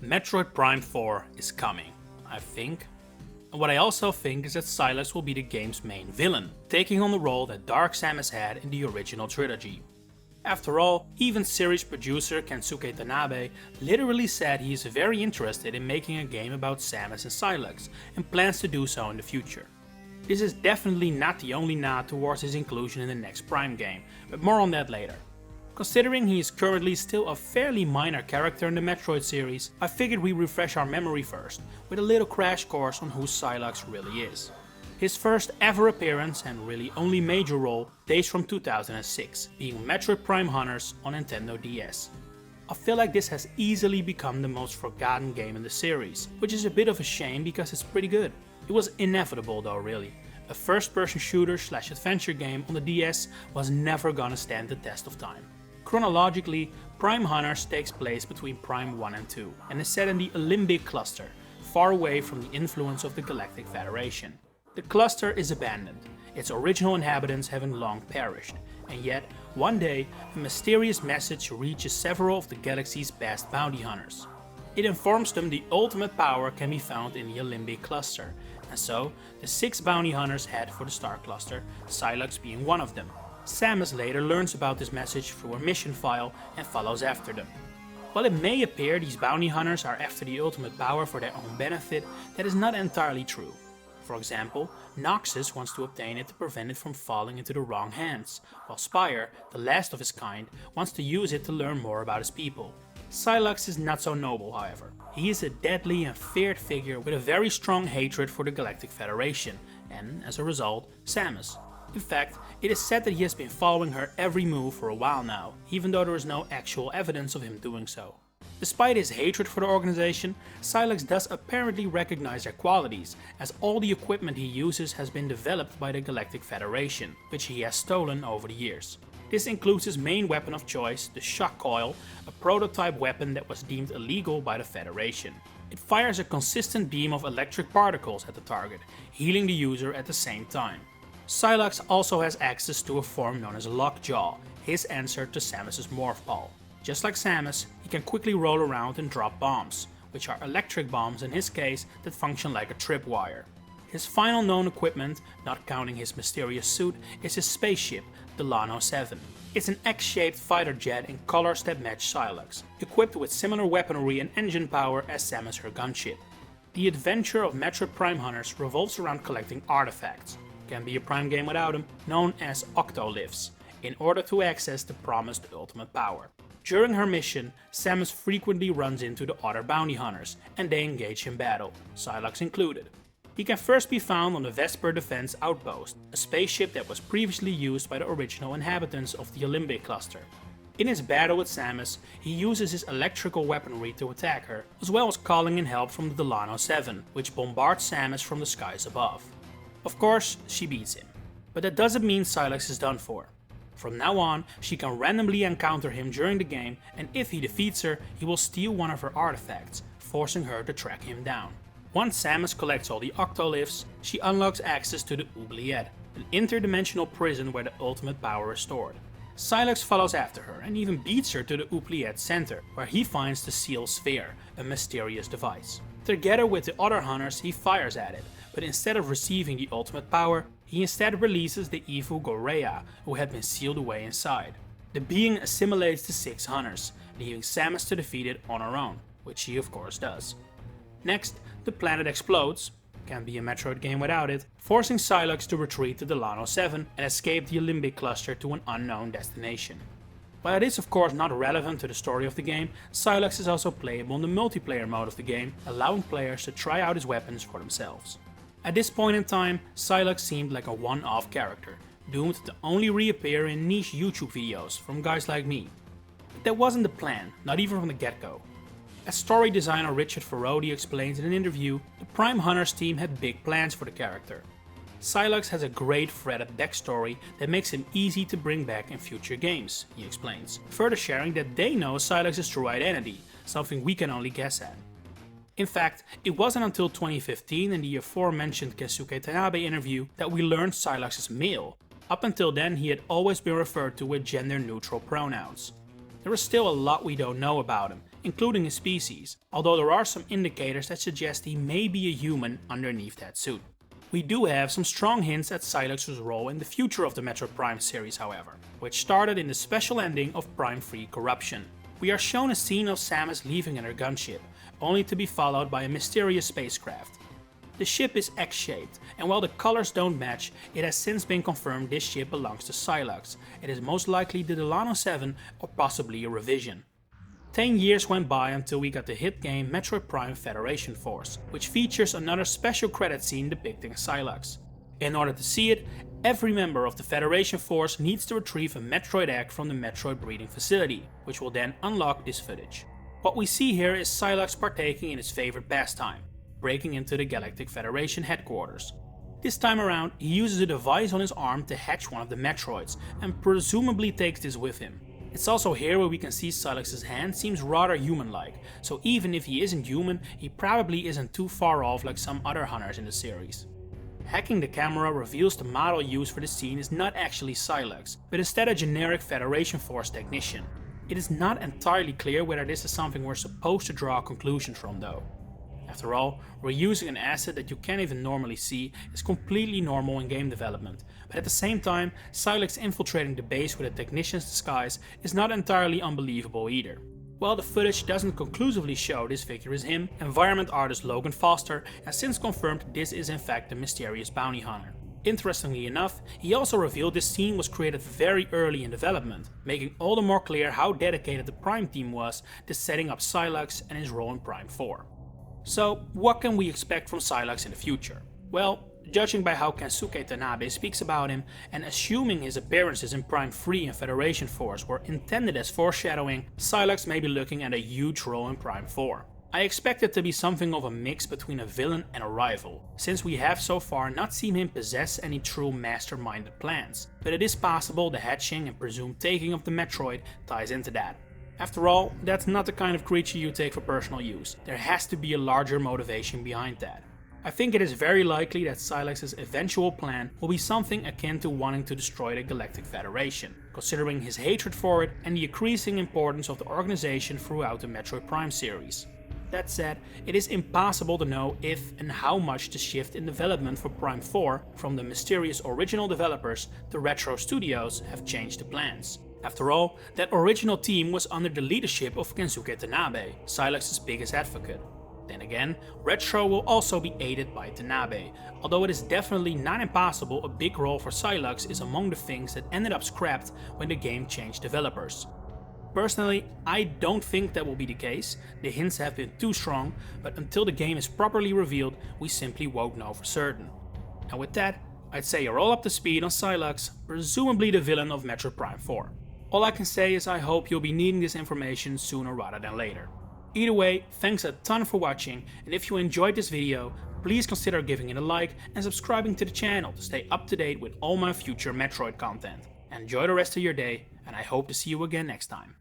Metroid Prime 4 is coming, I think. And what I also think is that Sylux will be the game's main villain, taking on the role that Dark Samus had in the original trilogy. After all, even series producer Kensuke Tanabe literally said he is very interested in making a game about Samus and Sylux and plans to do so in the future. This is definitely not the only nod towards his inclusion in the next Prime game, but more on that later. Considering he is currently still a fairly minor character in the Metroid series, I figured we refresh our memory first with a little crash course on who Sylux really is. His first ever appearance and really only major role dates from 2006, being Metroid Prime Hunters on Nintendo DS. I feel like this has easily become the most forgotten game in the series, which is a bit of a shame because it's pretty good. It was inevitable though really. A first-person shooter / adventure game on the DS was never gonna stand the test of time. Chronologically, Prime Hunters takes place between Prime 1 and 2 and is set in the Limbic cluster, far away from the influence of the Galactic Federation. The cluster is abandoned, its original inhabitants having long perished, and yet, one day, a mysterious message reaches several of the galaxy's best bounty hunters. It informs them the ultimate power can be found in the Limbic cluster, and so, the 6 bounty hunters head for the star cluster, Sylux being one of them. Samus later learns about this message through a mission file and follows after them. While it may appear these bounty hunters are after the ultimate power for their own benefit, that is not entirely true. For example, Noxus wants to obtain it to prevent it from falling into the wrong hands, while Spire, the last of his kind, wants to use it to learn more about his people. Sylux is not so noble, however. He is a deadly and feared figure with a very strong hatred for the Galactic Federation, and, as a result, Samus. In fact, it is said that he has been following her every move for a while now, even though there is no actual evidence of him doing so. Despite his hatred for the organization, Sylux does apparently recognize their qualities, as all the equipment he uses has been developed by the Galactic Federation, which he has stolen over the years. This includes his main weapon of choice, the Shock Coil, a prototype weapon that was deemed illegal by the Federation. It fires a consistent beam of electric particles at the target, healing the user at the same time. Sylux also has access to a form known as Lockjaw, his answer to Samus's Morph Ball. Just like Samus, he can quickly roll around and drop bombs, which are electric bombs in his case that function like a tripwire. His final known equipment, not counting his mysterious suit, is his spaceship, the Lano 7. It's an X-shaped fighter jet in colors that match Sylux, equipped with similar weaponry and engine power as Samus her gunship. The adventure of Metroid Prime Hunters revolves around collecting artifacts, can be a Prime game without them, known as Octoliths, in order to access the promised ultimate power. During her mission, Samus frequently runs into the other bounty hunters, and they engage in battle, Sylux included. He can first be found on the Vesper Defense Outpost, a spaceship that was previously used by the original inhabitants of the Limbic cluster. In his battle with Samus, he uses his electrical weaponry to attack her, as well as calling in help from the Lano 7, which bombards Samus from the skies above. Of course, she beats him, but that doesn't mean Sylux is done for. From now on, she can randomly encounter him during the game, and if he defeats her, he will steal one of her artifacts, forcing her to track him down. Once Samus collects all the Octoliths, she unlocks access to the Oubliette, an interdimensional prison where the ultimate power is stored. Sylux follows after her and even beats her to the Oubliette center, where he finds the Seal Sphere, a mysterious device. Together with the other hunters, he fires at it, but instead of receiving the ultimate power, he instead releases the evil Gorea, who had been sealed away inside. The being assimilates the 6 hunters, leaving Samus to defeat it on her own, which she of course does. Next, the planet explodes, can't be a Metroid game without it, forcing Sylux to retreat to the Lano 7 and escape the Limbic cluster to an unknown destination. While it is of course not relevant to the story of the game, Sylux is also playable in the multiplayer mode of the game, allowing players to try out his weapons for themselves. At this point in time, Sylux seemed like a one-off character, doomed to only reappear in niche YouTube videos from guys like me. But that wasn't the plan, not even from the get-go. As story designer Richard Ferrodi explains in an interview, the Prime Hunters team had big plans for the character. Sylux has a great threaded backstory that makes him easy to bring back in future games, he explains, further sharing that they know Sylux's true identity, something we can only guess at. In fact, it wasn't until 2015 in the aforementioned Kensuke Tanabe interview that we learned Sylux is male. Up until then he had always been referred to with gender neutral pronouns. There is still a lot we don't know about him, including his species, although there are some indicators that suggest he may be a human underneath that suit. We do have some strong hints at Sylux's role in the future of the Metroid Prime series, however, which started in the special ending of Prime 3 Corruption. We are shown a scene of Samus leaving in her gunship, only to be followed by a mysterious spacecraft. The ship is X-shaped, and while the colors don't match, it has since been confirmed this ship belongs to Sylux. It is most likely the Delano 7 or possibly a revision. 10 years went by until we got the hit game Metroid Prime Federation Force, which features another special credit scene depicting Sylux. In order to see it, every member of the Federation Force needs to retrieve a Metroid egg from the Metroid breeding facility, which will then unlock this footage. What we see here is Sylux partaking in his favorite pastime, breaking into the Galactic Federation headquarters. This time around, he uses a device on his arm to hatch one of the Metroids, and presumably takes this with him. It's also here where we can see Sylux's hand seems rather human-like, so even if he isn't human, he probably isn't too far off like some other hunters in the series. Hacking the camera reveals the model used for the scene is not actually Sylux, but instead a generic Federation Force technician. It is not entirely clear whether this is something we're supposed to draw conclusions from though. After all, reusing an asset that you can't even normally see is completely normal in game development, but at the same time, Sylux infiltrating the base with a technician's disguise is not entirely unbelievable either. While the footage doesn't conclusively show this figure is him, environment artist Logan Foster has since confirmed this is in fact the mysterious bounty hunter. Interestingly enough, he also revealed this scene was created very early in development, making all the more clear how dedicated the Prime team was to setting up Sylux and his role in Prime 4. So, what can we expect from Sylux in the future? Well, judging by how Kensuke Tanabe speaks about him, and assuming his appearances in Prime 3 and Federation Force were intended as foreshadowing, Sylux may be looking at a huge role in Prime 4. I expect it to be something of a mix between a villain and a rival, since we have so far not seen him possess any true masterminded plans, but it is possible the hatching and presumed taking of the Metroid ties into that. After all, that's not the kind of creature you take for personal use. There has to be a larger motivation behind that. I think it is very likely that Sylux's eventual plan will be something akin to wanting to destroy the Galactic Federation, considering his hatred for it and the increasing importance of the organization throughout the Metroid Prime series. That said, it is impossible to know if and how much the shift in development for Prime 4 from the mysterious original developers to Retro Studios have changed the plans. After all, that original team was under the leadership of Kensuke Tanabe, Sylux's biggest advocate. Then again, Retro will also be aided by Tanabe, although it is definitely not impossible a big role for Sylux is among the things that ended up scrapped when the game changed developers. Personally, I don't think that will be the case, the hints have been too strong, but until the game is properly revealed, we simply won't know for certain. And with that, I'd say you're all up to speed on Sylux, presumably the villain of Metroid Prime 4. All I can say is I hope you'll be needing this information sooner rather than later. Either way, thanks a ton for watching, and if you enjoyed this video, please consider giving it a like and subscribing to the channel to stay up to date with all my future Metroid content. Enjoy the rest of your day, and I hope to see you again next time.